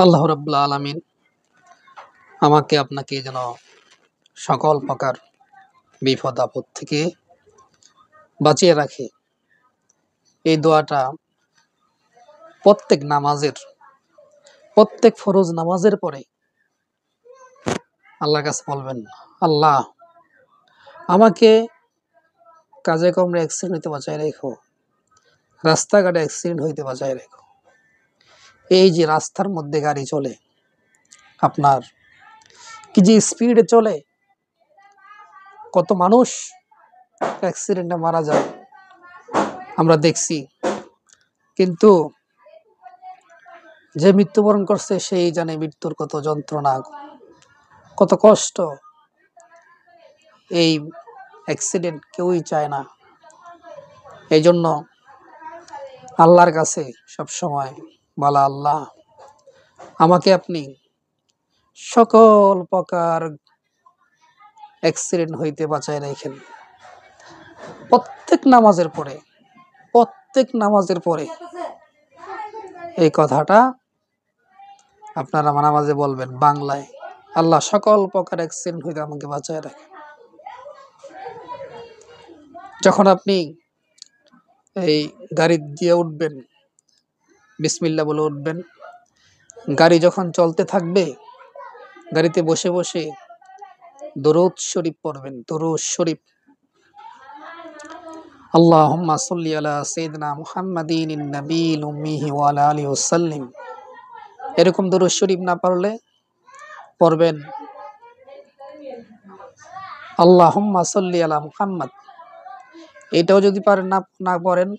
আল্লাহ রাব্বুল আলামিন আমাকে আপনাকে যেন সকল প্রকার বিপদ আপদ থেকে বাঁচিয়ে রাখে। এই দোয়াটা প্রত্যেক ফরজ নামাজের পরে আল্লাহর কাছে বলবেন, আল্লাহ আমাকে কাজে কর্মে অ্যাক্সিডেন্ট হইতে বাঁচায় রেখো, রাস্তাঘাটে অ্যাক্সিডেন্ট হইতে বাঁচায় রেখো। এই যে রাস্তার মধ্যে গাড়ি চলে, আপনার কি যে স্পিডে চলে, কত মানুষ অ্যাক্সিডেন্টে মারা যায় আমরা দেখছি। কিন্তু যে মৃত্যুবরণ করছে সেই জানে মৃত্যুর কত যন্ত্রণা, কত কষ্ট। এই অ্যাক্সিডেন্ট কেউই চায় না। এই জন্য আল্লাহর কাছে সবসময় বলা, আল্লাহ আমাকে আপনি সকল প্রকার অ্যাক্সিডেন্ট হইতে বাঁচায় রেখেন। প্রত্যেক নামাজের পরে এই কথাটা আপনারা নামাজে বলবেন বাংলায়, আল্লাহ সকল প্রকার অ্যাক্সিডেন্ট হইতে আমাকে বাঁচায় রাখেন। যখন আপনি এই গাড়ি দিয়ে উঠবেন, বিসমিল্লাহ বলে উঠবেন। গাড়ি যখন চলতে থাকবে, গাড়িতে বসে বসে দরুদ শরীফ পড়বেন। দরুদ শরীফ, আল্লাহুম্মা সাল্লি আলা সাইয়্যিদিনা মুহাম্মাদিন নাবিয়্যিল উম্মিহি ওয়া আলা আলিহি ওয়াসাল্লিম। এরকম দরুদ শরীফ না পড়লে পড়বেন আল্লাহুম্মা সাল্লি আলা মুহাম্মাদ। এটাও যদি পারেন না পড়েন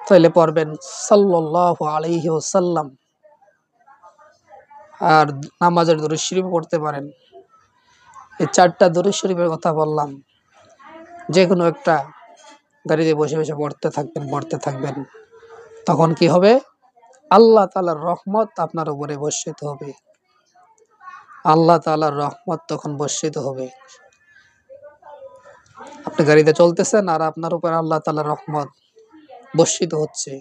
তাহলে পড়বেন সাল্লাল্লাহু আলাইহি ওয়াসাল্লাম। আর নামাজের দরুদ শরীফ পড়তে পারেন। এই চারটা দরুদ শরীফের কথা বললাম, যে কোনো একটা গাড়িতে বসে বসে পড়তে থাকবেন। তখন কি হবে? আল্লাহ তাআলার রহমত আপনার উপরে বর্ষিত হবে। আল্লাহ তাআলার রহমত তখন বর্ষিত হবে। আপনি গাড়িতে চলতেছেন আর আপনার উপর আল্লাহ তাআলার রহমত বর্ষিত হচ্ছে।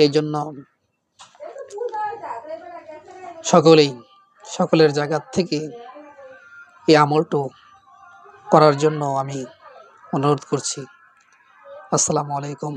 এই জন্য সকলের জায়গা থেকে এই আমলটা করার জন্য আমি অনুরোধ করছি। আসসালামু আলাইকুম।